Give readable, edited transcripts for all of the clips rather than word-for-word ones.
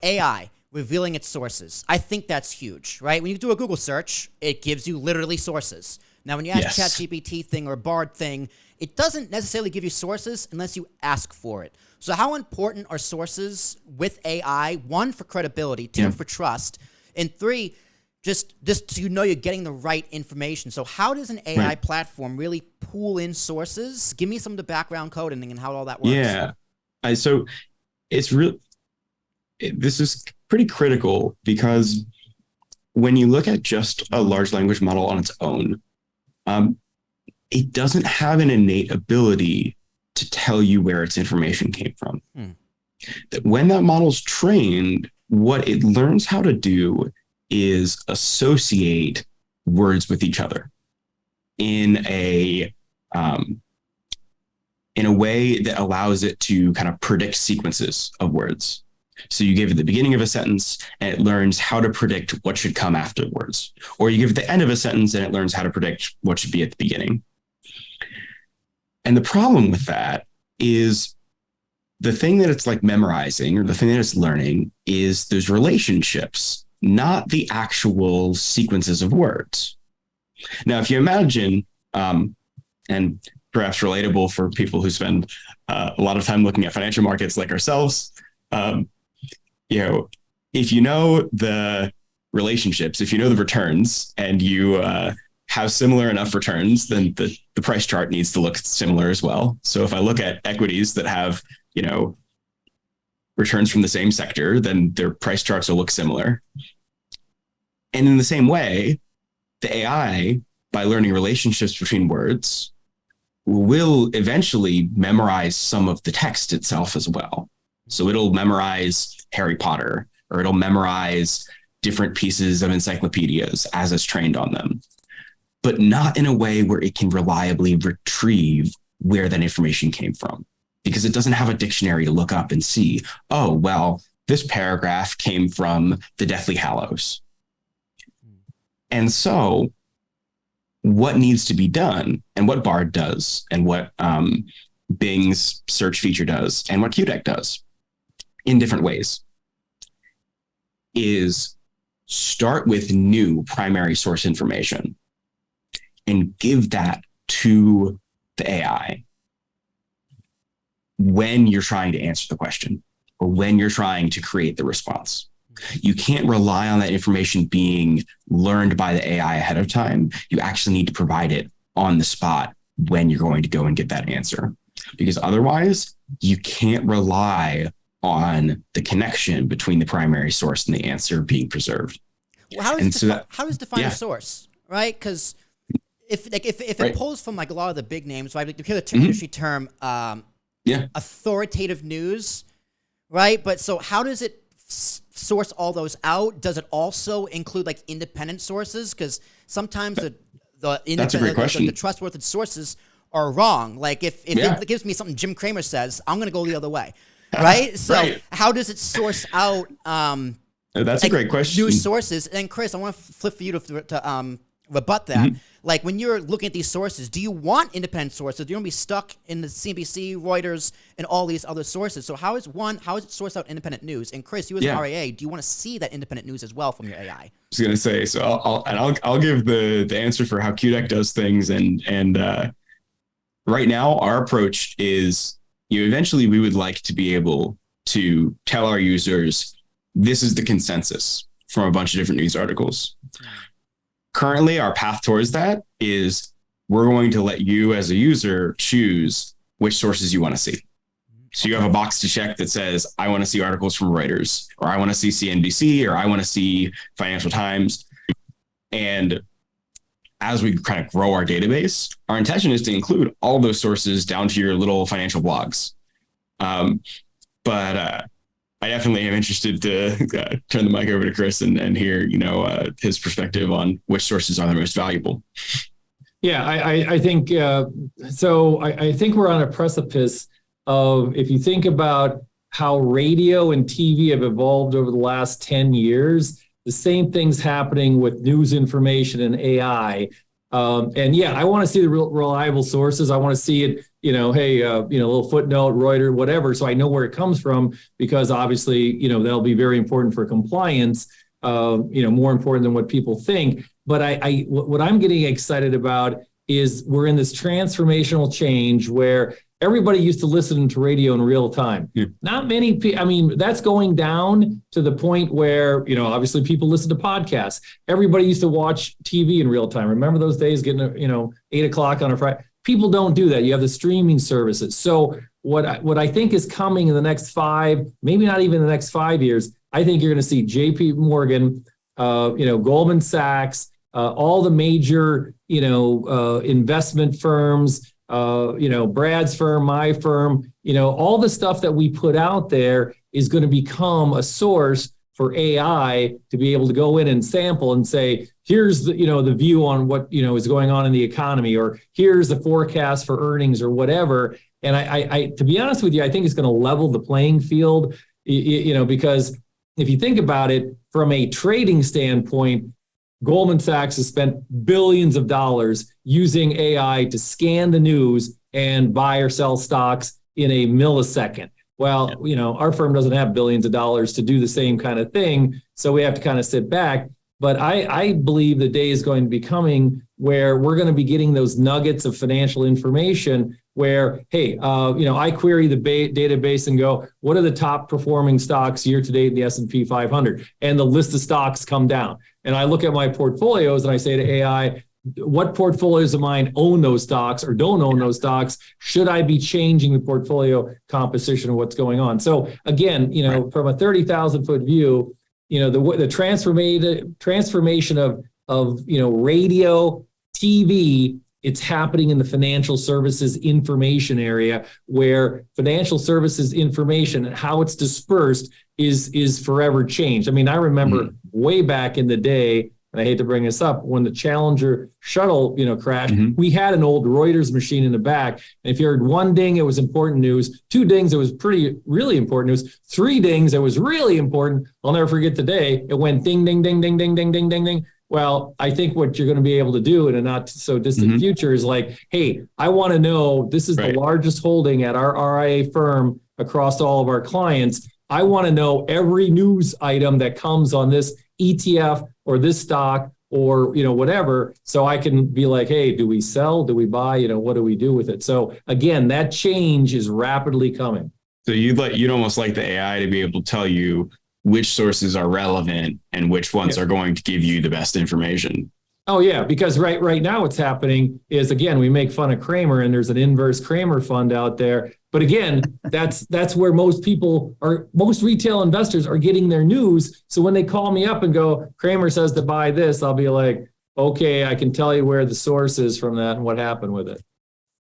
AI revealing its sources. I think that's huge, right? When you do a Google search, it gives you literally sources. Now, when you ask ChatGPT thing or Bard thing, it doesn't necessarily give you sources unless you ask for it. So how important are sources with AI? One, for credibility. Two, for trust. And three, just so you know you're getting the right information. So how does an AI platform really pull in sources? Give me some of the background coding and how all that works. Yeah. So it's real. This is pretty critical because when you look at just a large language model on its own, it doesn't have an innate ability to tell you where its information came from. That when that model's trained, what it learns how to do is associate words with each other in a way that allows it to kind of predict sequences of words. So you give it the beginning of a sentence and it learns how to predict what should come afterwards. Or you give it the end of a sentence and it learns how to predict what should be at the beginning. And the problem with that is the thing that it's like memorizing, or the thing that it's learning, is those relationships, not the actual sequences of words. Now, if you imagine, and perhaps relatable for people who spend a lot of time looking at financial markets like ourselves, if you know the relationships, if you know the returns, and you have similar enough returns, then the price chart needs to look similar as well. So if I look at equities that have, returns from the same sector, then their price charts will look similar. And in the same way, the AI, by learning relationships between words, will eventually memorize some of the text itself as well. So it'll memorize Harry Potter, or it'll memorize different pieces of encyclopedias as it's trained on them, but not in a way where it can reliably retrieve where that information came from, because it doesn't have a dictionary to look up and see, oh, well, this paragraph came from the Deathly Hallows. And so what needs to be done, and what Bard does, and what Bing's search feature does, and what QDeck does in different ways, is start with new primary source information and give that to the AI when you're trying to answer the question or when you're trying to create the response. You can't rely on that information being learned by the AI ahead of time. You actually need to provide it on the spot when you're going to go and get that answer, because otherwise you can't rely on the connection between the primary source and the answer being preserved. Well, how does it define a source, right? Because if it pulls from like a lot of the big names, right? Like you hear the industry term, authoritative news, right? But so how does it source all those out? Does it also include like independent sources? Because sometimes the trustworthy sources are wrong. Like if it gives me something Jim Kramer says, I'm going to go the other way. Right. So how does it source out? That's a great question. New sources. And Chris, I want to flip for you to rebut that. Like when you're looking at these sources, do you want independent sources? Do you want to be stuck in the CNBC, Reuters, and all these other sources? So how is it source out independent news? And Chris, you as an RIA, do you want to see that independent news as well from your AI? I was going to say, so I'll give the answer for how QDeck does things. And right now our approach is, eventually we would like to be able to tell our users, this is the consensus from a bunch of different news articles. Currently, our path towards that is we're going to let you as a user choose which sources you want to see. So you have a box to check that says, I want to see articles from Reuters, or I want to see CNBC, or I want to see Financial Times. And as we kind of grow our database, our intention is to include all those sources down to your little financial blogs. But I definitely am interested to turn the mic over to Chris and hear, his perspective on which sources are the most valuable. Yeah, I think so. I think we're on a precipice of, if you think about how radio and TV have evolved over the last 10 years, the same thing's happening with news information and AI. And yeah, I want to see the reliable sources. I want to see it, hey, a little footnote, Reuters, whatever, so I know where it comes from, because obviously, that'll be very important for compliance, more important than what people think. But what I'm getting excited about is we're in this transformational change where everybody used to listen to radio in real time. Yeah. Not many people, that's going down to the point where, obviously people listen to podcasts. Everybody used to watch TV in real time. Remember those days getting, 8:00 on a Friday? People don't do that. You have the streaming services. So what I think is coming in the next 5, maybe not even the next 5 years, I think you're going to see JP Morgan, Goldman Sachs, all the major, investment firms, Brad's firm, my firm, all the stuff that we put out there is going to become a source for AI to be able to go in and sample and say, here's the, the view on what, is going on in the economy, or here's the forecast for earnings or whatever. And I to be honest with you, I think it's going to level the playing field, because if you think about it from a trading standpoint, Goldman Sachs has spent billions of dollars using AI to scan the news and buy or sell stocks in a millisecond. Well, our firm doesn't have billions of dollars to do the same kind of thing, so we have to kind of sit back. But I believe the day is going to be coming where we're going to be getting those nuggets of financial information where, hey, I query the database and go, what are the top performing stocks year to date in the S&P 500? And the list of stocks come down. And I look at my portfolios and I say to AI, what portfolios of mine own those stocks or don't own those stocks? Should I be changing the portfolio composition of what's going on? So again, from a 30,000 foot view, the transformation of radio, TV, it's happening in the financial services information area, where financial services information and how it's dispersed is forever changed. I remember way back in the day, and I hate to bring this up, when the Challenger shuttle, crashed, we had an old Reuters machine in the back. And if you heard one ding, it was important news. 2 dings, it was really important news. 3 dings, it was really important. I'll never forget the day. It went ding, ding, ding, ding, ding, ding, ding, ding, ding. Well, I think what you're going to be able to do in a not so distant future is like, hey, I want to know, this is the largest holding at our RIA firm across all of our clients. I want to know every news item that comes on this ETF or this stock or, whatever. So I can be like, hey, do we sell? Do we buy? What do we do with it? So again, that change is rapidly coming. So you'd almost like the AI to be able to tell you which sources are relevant and which ones are going to give you the best information. Oh yeah, because right now what's happening is, again, we make fun of Kramer and there's an inverse Kramer fund out there. But again, that's where most retail investors are getting their news. So when they call me up and go, Kramer says to buy this, I'll be like, okay, I can tell you where the source is from that and what happened with it.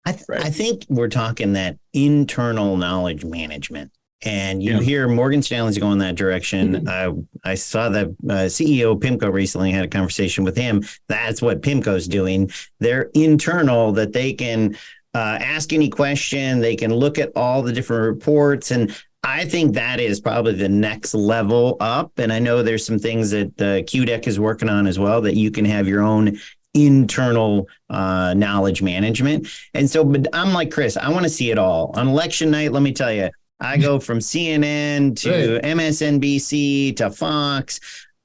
I think we're talking that internal knowledge management. And you hear Morgan Stanley's going that direction. I saw the CEO of PIMCO recently, had a conversation with him. That's what PIMCO's doing. They're internal, that they can ask any question. They can look at all the different reports. And I think that is probably the next level up. And I know there's some things that QDEC is working on as well, that you can have your own internal knowledge management. And so, but I'm like Chris, I want to see it all. On election night, let me tell you, I go from CNN to MSNBC to Fox.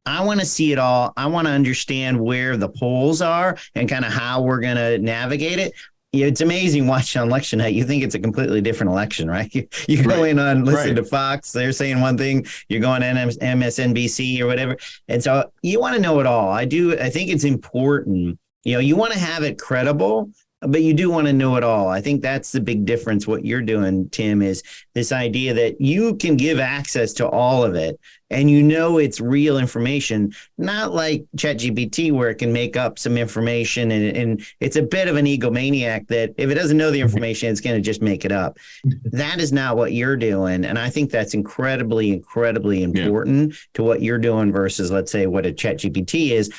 I want to see it all. I want to understand where the polls are and kind of how we're going to navigate it. It's amazing watching on election night. You think it's a completely different election, right? You go in on listen to Fox. They're saying one thing. You're going to MSNBC or whatever. And so you want to know it all. I do. I think it's important. You want to have it credible, but you do want to know it all. I think that's the big difference. What you're doing, Tim, is this idea that you can give access to all of it and it's real information, not like ChatGPT where it can make up some information and it's a bit of an egomaniac that if it doesn't know the information, it's going to just make it up. That is not what you're doing. And I think that's incredibly, incredibly important to what you're doing versus, let's say, what a ChatGPT is.